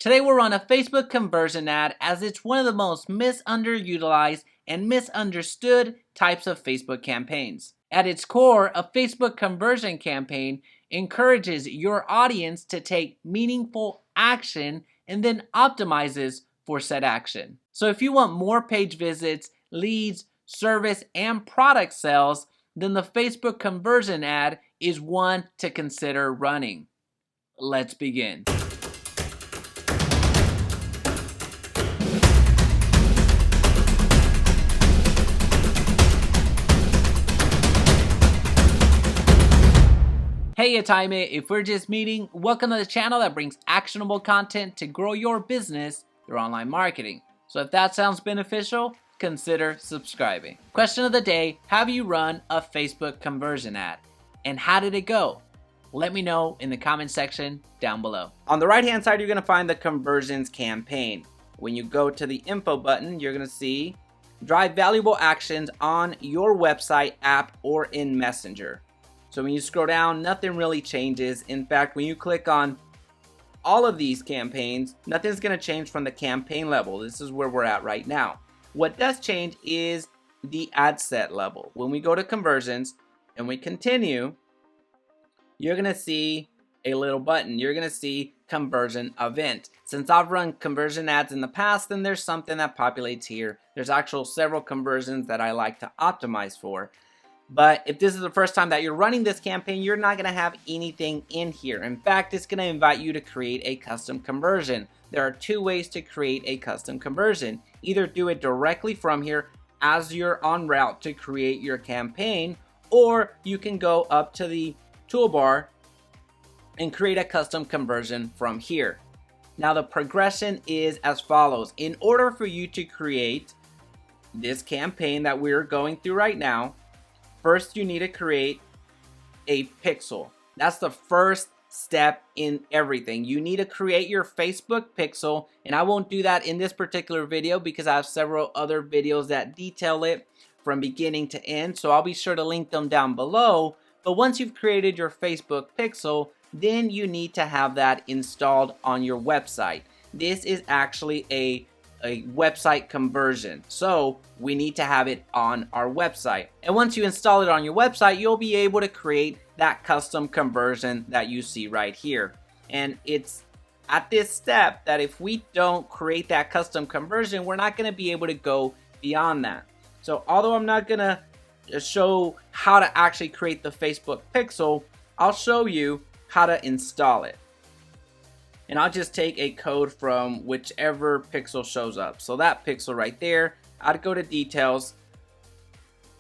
Today we'll run a Facebook conversion ad as it's one of the most misunderutilized and misunderstood types of Facebook campaigns. At its core, a Facebook conversion campaign encourages your audience to take meaningful action and then optimizes for said action. So if you want more page visits, leads, service, and product sales, then the Facebook conversion ad is one to consider running. Let's begin. Hey, it's Jaime. If we're just meeting, welcome to the channel that brings actionable content to grow your business through online marketing. So if that sounds beneficial, consider subscribing. Question of the day, have you run a Facebook conversion ad? And how did it go? Let me know in the comment section down below. On the right hand side, you're going to find the conversions campaign. When you go to the info button, you're going to see drive valuable actions on your website, app, or in Messenger. So when you scroll down, nothing really changes. In fact, when you click on all of these campaigns, nothing's going to change from the campaign level. This is where we're at right now. What does change is the ad set level. When we go to conversions and we continue, you're going to see a little button. You're going to see conversion event. Since I've run conversion ads in the past, then there's something that populates here. There's actual several conversions that I like to optimize for. But if this is the first time that you're running this campaign, you're not going to have anything in here. In fact, it's going to invite you to create a custom conversion. There are two ways to create a custom conversion. Either do it directly from here as you're en route to create your campaign, or you can go up to the toolbar and create a custom conversion from here. Now the progression is as follows. In order for you to create this campaign that we're going through right now, first, you need to create a pixel. That's the first step in everything. You need to create your Facebook pixel, and I won't do that in this particular video because I have several other videos that detail it from beginning to end, so I'll be sure to link them down below. But once you've created your Facebook pixel, then you need to have that installed on your website. This is actually a website conversion, so we need to have it on our website. And once you install it on your website, you'll be able to create that custom conversion that you see right here. And it's at this step that if we don't create that custom conversion, we're not going to be able to go beyond that. So although I'm not going to show how to actually create the Facebook pixel, I'll show you how to install it. And I'll just take a code from whichever pixel shows up. So that pixel right there, I'd go to details.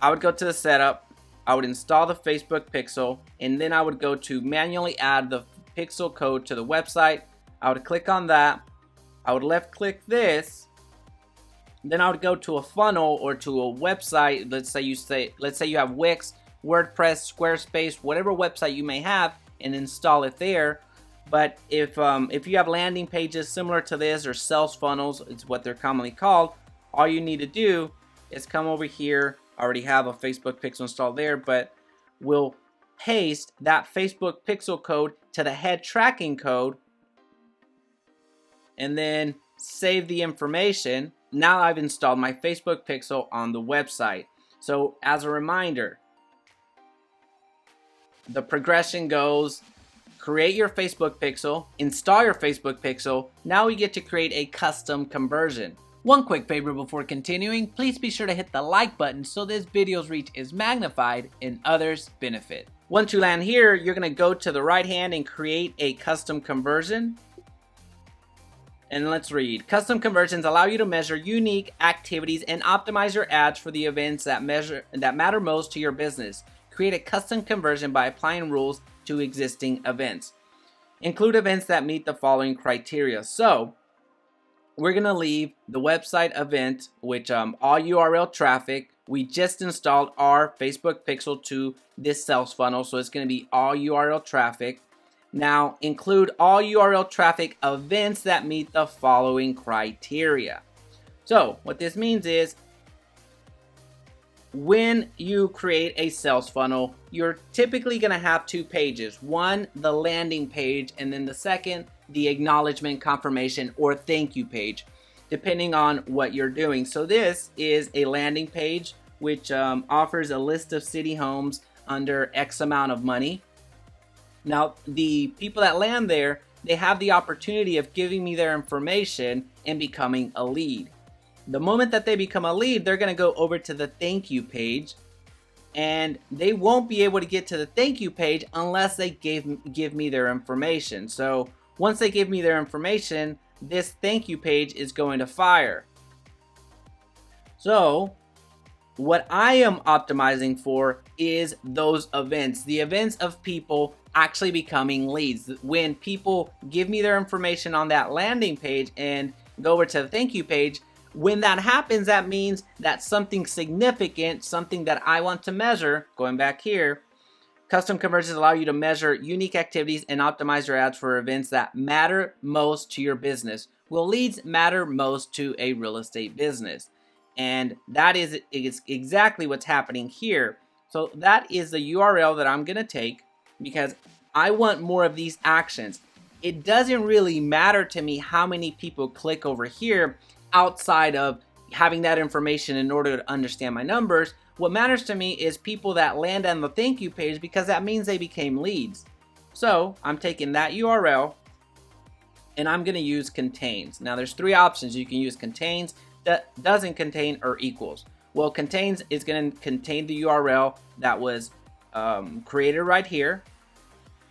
I would go to the setup. I would install the Facebook pixel. And then I would go to manually add the pixel code to the website. I would click on that. I would left click this. Then I would go to a funnel or to a website. Let's say you have Wix, WordPress, Squarespace, whatever website you may have, and install it there. But if you have landing pages similar to this, or sales funnels, it's what they're commonly called, all you need to do is come over here. I already have a Facebook pixel installed there, but we'll paste that Facebook pixel code to the head tracking code and then save the information. Now I've installed my Facebook pixel on the website. So as a reminder, the progression goes: create your Facebook pixel, install your Facebook pixel. Now we get to create a custom conversion. One quick favor before continuing, please be sure to hit the like button so this video's reach is magnified and others benefit. Once you land here, you're going to go to the right hand and create a custom conversion. And let's read. Custom conversions allow you to measure unique activities and optimize your ads for the events that matter most to your business. Create a custom conversion by applying rules to existing events. Include events that meet the following criteria. So we're going to leave the website event, which all URL traffic. We just installed our Facebook pixel to this sales funnel, so it's going to be all URL traffic. Now include all URL traffic events that meet the following criteria. So what this means is when you create a sales funnel, you're typically going to have two pages. One, the landing page, and then the second, the acknowledgement, confirmation, or thank you page, depending on what you're doing. So this is a landing page which offers a list of city homes under X amount of money. Now, the people that land there, they have the opportunity of giving me their information and becoming a lead. The moment that they become a lead, they're going to go over to the thank you page, and they won't be able to get to the thank you page unless they give me their information. So once they give me their information, this thank you page is going to fire. So what I am optimizing for is those events, the events of people actually becoming leads. When people give me their information on that landing page and go over to the thank you page, when that happens, that means that something significant, something that I want to measure, going back here, custom conversions allow you to measure unique activities and optimize your ads for events that matter most to your business. Will leads matter most to a real estate business? And that is exactly what's happening here. So that is the URL that I'm going to take because I want more of these actions. It doesn't really matter to me how many people click over here outside of having that information in order to understand my numbers. What matters to me is people that land on the thank you page because that means they became leads. So I'm taking that URL and I'm going to use contains. Now there's three options. You can use contains, that doesn't contain, or equals. Well, contains is going to contain the URL that was created right here.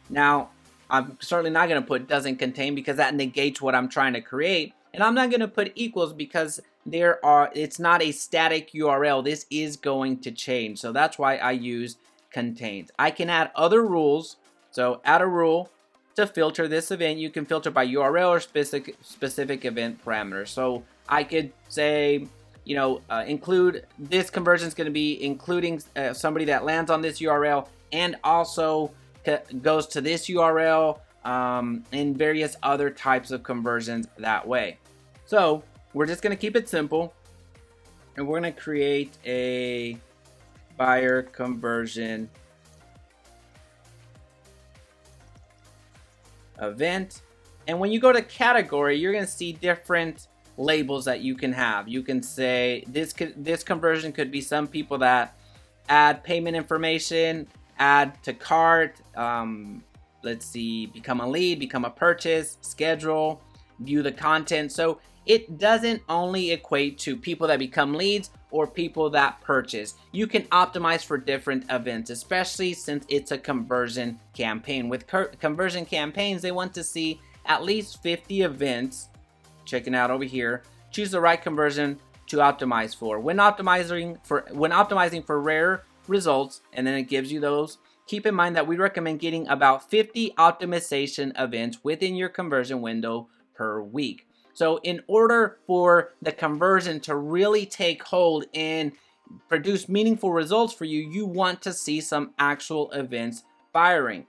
Now I'm certainly not going to put doesn't contain because that negates what I'm trying to create. And I'm not going to put equals because it's not a static URL. This is going to change. So that's why I use contains. I can add other rules. So add a rule to filter this event. You can filter by URL or specific event parameters. So I could say, include this conversion is going to be including somebody that lands on this URL and also goes to this URL and various other types of conversions that way. So we're just going to keep it simple, and we're going to create a buyer conversion event. And when you go to category, you're going to see different labels that you can have. You can say this conversion could be some people that add payment information, add to cart, let's see, become a lead, become a purchase, schedule, view the content. So it doesn't only equate to people that become leads or people that purchase. You can optimize for different events, especially since it's a conversion campaign. With conversion campaigns, they want to see at least 50 events. Checking out over here, choose the right conversion to optimize for. When optimizing for rare results, and then it gives you those, keep in mind that we recommend getting about 50 optimization events within your conversion window per week. So in order for the conversion to really take hold and produce meaningful results for you, you want to see some actual events firing.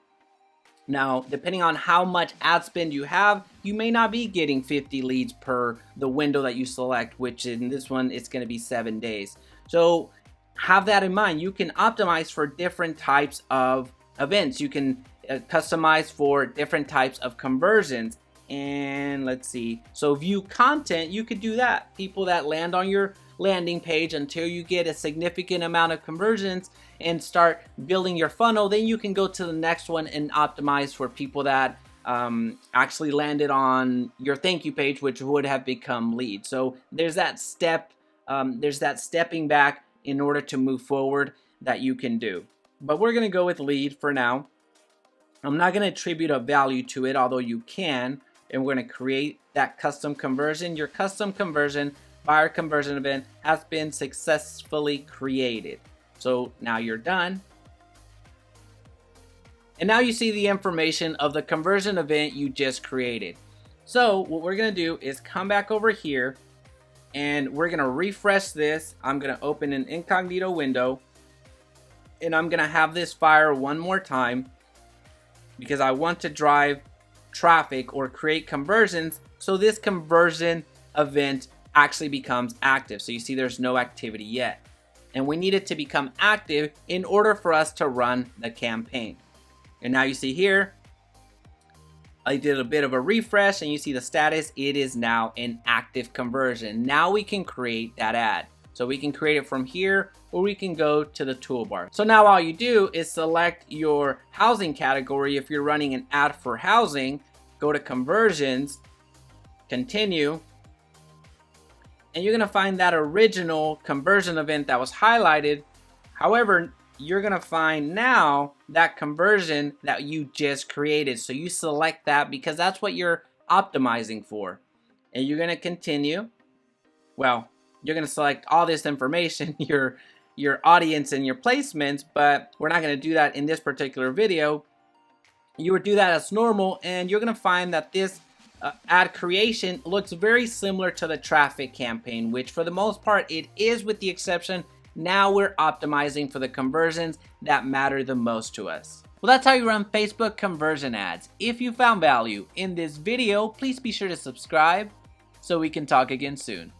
Now, depending on how much ad spend you have, you may not be getting 50 leads per the window that you select, which in this one, it's going to be 7 days. So have that in mind. You can optimize for different types of events. You can customize for different types of conversions. And let's see. So view content, you could do that. People that land on your landing page until you get a significant amount of conversions and start building your funnel, then you can go to the next one and optimize for people that actually landed on your thank you page, which would have become leads. So there's that step, there's that stepping back in order to move forward that you can do. But we're going to go with lead for now. I'm not going to attribute a value to it, although you can. And we're going to create that custom conversion. Your custom conversion, buyer conversion event has been successfully created. So now you're done. And now you see the information of the conversion event you just created. So what we're going to do is come back over here and we're going to refresh this. I'm going to open an incognito window and I'm going to have this fire one more time because I want to drive traffic or create conversions so this conversion event actually becomes active. So you see there's no activity yet. And we need it to become active in order for us to run the campaign. And now you see here, I did a bit of a refresh and you see the status. It is now an active conversion. Now we can create that ad. So we can create it from here, or we can go to the toolbar. So now all you do is select your housing category. If you're running an ad for housing, go to conversions, continue, and you're gonna find that original conversion event that was highlighted. However, you're gonna find now that conversion that you just created. So you select that because that's what you're optimizing for. And you're gonna continue. Well, you're gonna select all this information, your audience and your placements, but we're not gonna do that in this particular video. You would do that as normal, and you're gonna find that this ad creation looks very similar to the traffic campaign, which for the most part it is, with the exception now we're optimizing for the conversions that matter the most to us. Well, that's how you run Facebook conversion ads. If you found value in this video, please be sure to subscribe so we can talk again soon.